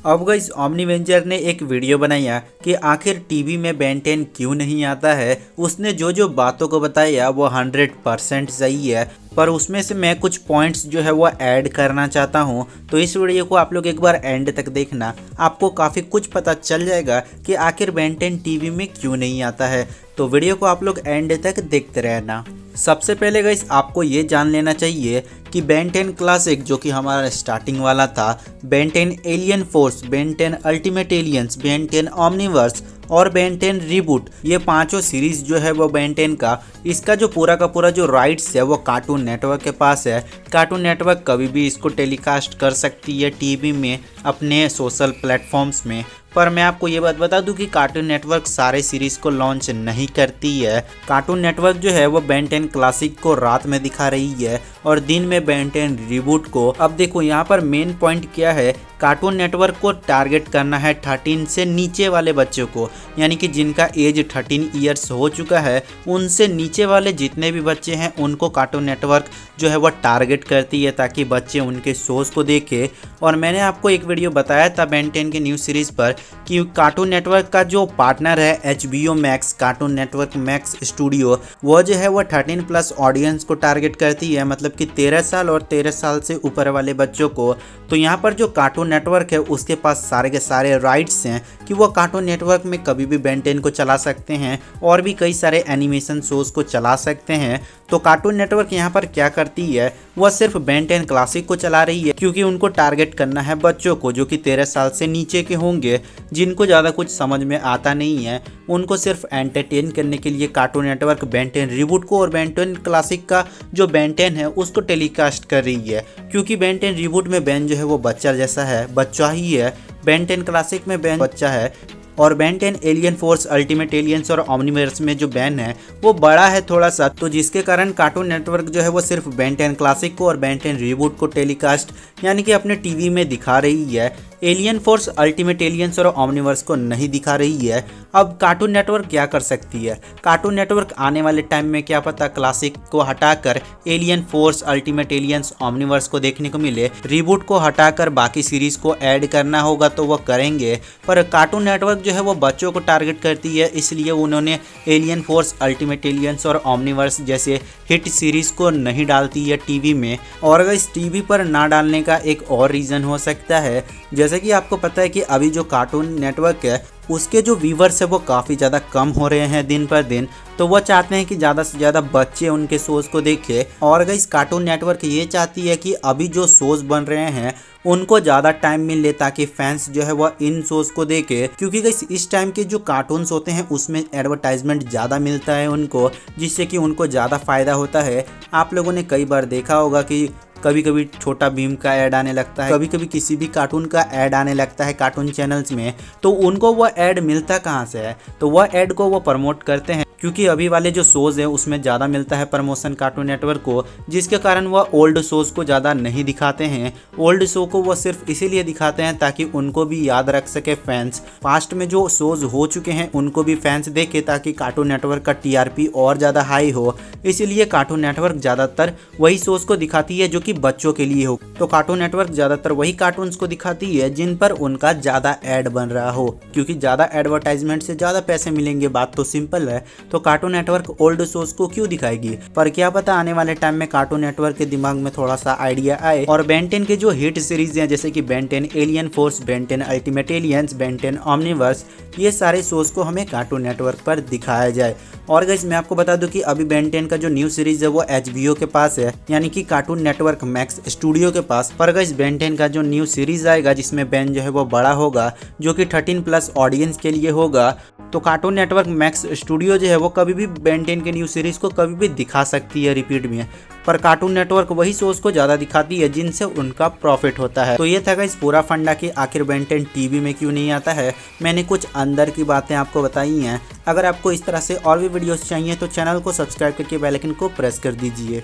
अब guys omni venture ने एक वीडियो बनाया कि आखिर टीवी में बेन 10 क्यों नहीं आता है। उसने जो जो बातों को बताया वो 100% सही है, पर उसमें से मैं कुछ पॉइंट्स जो है वो ऐड करना चाहता हूँ। तो इस वीडियो को आप लोग एक बार एंड तक देखना, आपको काफ़ी कुछ पता चल जाएगा कि आखिर बेन 10 टीवी में क्यों नहीं आता है। तो वीडियो को आप लोग एंड तक देखते रहना। सबसे पहले गाइस आपको ये जान लेना चाहिए कि बेन 10 क्लासिक जो कि हमारा स्टार्टिंग वाला था, Ben 10 alien force, Ben 10 ultimate aliens, Ben 10 Omniverse और बेन 10 रीबूट, ये पांचों सीरीज जो है वो बेन 10 का, इसका जो पूरा का पूरा जो राइट्स है वो कार्टून नेटवर्क के पास है। कार्टून नेटवर्क कभी भी इसको टेलीकास्ट कर सकती है टीवी में अपने सोशल प्लेटफॉर्म्स में। पर मैं आपको ये बात बता दूं कि कार्टून नेटवर्क सारे सीरीज को लॉन्च नहीं करती है। कार्टून नेटवर्क जो है वो बेन 10 क्लासिक को रात में दिखा रही है और दिन में बेन 10 रीबूट को। अब देखो यहाँ पर मेन पॉइंट क्या है, कार्टून नेटवर्क को टारगेट करना है 13 से नीचे वाले बच्चों को, यानी कि जिनका एज 13 ईयर्स हो चुका है, उनसे नीचे वाले जितने भी बच्चे हैं उनको कार्टून नेटवर्क जो है वो टारगेट करती है ताकि बच्चे उनके शोज को देखें। और मैंने आपको एक वीडियो बताया था बेन 10 के न्यू सीरीज पर कि कार्टून नेटवर्क का जो पार्टनर है HBO max, cartoon network max studio, वो जो है वो 13+ ऑडियंस को टारगेट करती है, मतलब कि 13 साल और 13 साल से ऊपर वाले बच्चों को। तो यहाँ पर जो कार्टून नेटवर्क है उसके पास सारे के सारे राइट्स हैं कि वो कार्टून नेटवर्क में कभी भी बेन 10 को चला सकते हैं और भी कई सारे एनिमेशन शोज को चला सकते हैं। तो कार्टून नेटवर्क यहाँ पर क्या करती है, वह सिर्फ बेन 10 क्लासिक को चला रही है क्योंकि उनको टारगेट करना है बच्चों को जो कि 13 साल से नीचे के होंगे, जिनको ज़्यादा कुछ समझ में आता नहीं है। उनको सिर्फ एंटरटेन करने के लिए कार्टून नेटवर्क बेन 10 रीबूट को और बेन 10 क्लासिक का जो बेन 10 है उसको टेलीकास्ट कर रही है। क्योंकि बेन 10 रीबूट में बेन जो है वो बच्चा जैसा है, बच्चा ही है। बेन 10 क्लासिक में बेन बच्चा है और Ben 10 alien force, ultimate aliens और ओमनीवर्स में जो बेन है वो बड़ा है थोड़ा सा, तो जिसके कारण कार्टून नेटवर्क जो है वो सिर्फ बेन 10 क्लासिक को और बेन 10 रीबूट को टेलीकास्ट यानी कि अपने टीवी में दिखा रही है। एलियन फोर्स, अल्टीमेट एलियंस और ओमनीवर्स को नहीं दिखा रही है। अब कार्टून नेटवर्क क्या कर सकती है, कार्टून नेटवर्क आने वाले टाइम में क्या पता क्लासिक को हटाकर alien force, ultimate aliens, Omniverse को देखने को मिले। रीबूट को हटाकर बाकी सीरीज को ऐड करना होगा तो वो करेंगे, पर कार्टून नेटवर्क जो है वो बच्चों को टारगेट करती है, इसलिए उन्होंने एलियन फोर्स, अल्टीमेट एलियंस और ओमनीवर्स जैसे हिट सीरीज को नहीं डालती है टीवी में। और इस टीवी पर ना डालने का एक और रीज़न हो सकता है, जैसे कि आपको पता है कि अभी जो कार्टून नेटवर्क है उसके जो व्यूवर्स है वो काफ़ी ज़्यादा कम हो रहे हैं दिन पर दिन, तो वो चाहते हैं कि ज़्यादा से ज़्यादा बच्चे उनके शोज़ को देखें। और गाइस कार्टून नेटवर्क ये चाहती है कि अभी जो शोज़ बन रहे हैं उनको ज़्यादा टाइम मिले ताकि फैंस जो है वो इन शोज़ को देखे, क्योंकि गाइस इस टाइम के जो कार्टून्स होते हैं उसमें एडवर्टाइजमेंट ज़्यादा मिलता है उनको, जिससे कि उनको ज़्यादा फ़ायदा होता है। आप लोगों ने कई बार देखा होगा कि कभी कभी छोटा भीम का ऐड आने लगता है, कभी कभी किसी भी कार्टून का ऐड आने लगता है कार्टून चैनल्स में, तो उनको वो ऐड मिलता कहाँ से है, तो वह ऐड को वो प्रमोट करते हैं क्योंकि अभी वाले जो शोज़ हैं उसमें ज़्यादा मिलता है प्रमोशन कार्टून नेटवर्क को, जिसके कारण वह ओल्ड शोज़ को ज़्यादा नहीं दिखाते हैं। ओल्ड शो को वो सिर्फ इसीलिए दिखाते हैं ताकि उनको भी याद रख सके फैंस, पास्ट में जो शोज़ हो चुके हैं उनको भी फैंस देखे ताकि कार्टून नेटवर्क का TRP और ज़्यादा हाई हो। इसीलिए कार्टून नेटवर्क ज़्यादातर वही शोज़ को दिखाती है जो कि बच्चों के लिए हो। तो कार्टून नेटवर्क ज़्यादातर वही कार्टून्स को दिखाती है जिन पर उनका ज़्यादा ऐड बन रहा हो, क्योंकि ज़्यादा एडवर्टाइजमेंट से ज़्यादा पैसे मिलेंगे, बात तो सिंपल है। तो कार्टून नेटवर्क ओल्ड शोज को क्यों दिखाएगी, पर क्या पता आने वाले टाइम में कार्टून नेटवर्क के दिमाग में थोड़ा सा आइडिया आए और बेन 10 के जो हिट सीरीज हैं जैसे कि Ben 10 alien force, Ben 10 ultimate aliens, Ben 10 Omniverse, ये सारे शोज को हमें कार्टून नेटवर्क पर दिखाया जाए। और गाइस मैं आपको बता दूं कि अभी बेन 10 का जो न्यू सीरीज है वो HBO के पास है, यानी कि कार्टून नेटवर्क मैक्स स्टूडियो के पास। पर गाइस बेन 10 का जो न्यू सीरीज आएगा जिसमें बेन जो है वो बड़ा होगा, जो कि 13+ ऑडियंस के लिए होगा, तो कार्टून नेटवर्क मैक्स स्टूडियो जो है वो कभी भी बेन 10 के न्यू सीरीज को कभी भी दिखा सकती है रिपीट में, पर कार्टून नेटवर्क वही शोज को ज़्यादा दिखाती है जिनसे उनका प्रॉफिट होता है। तो ये था गाइस पूरा फंडा कि आखिर बेन 10 टीवी में क्यों नहीं आता है। मैंने कुछ अंदर की बातें आपको बताई हैं। अगर आपको इस तरह से और भी वीडियोस चाहिए तो चैनल को सब्सक्राइब करके बेल आइकन को प्रेस कर दीजिए।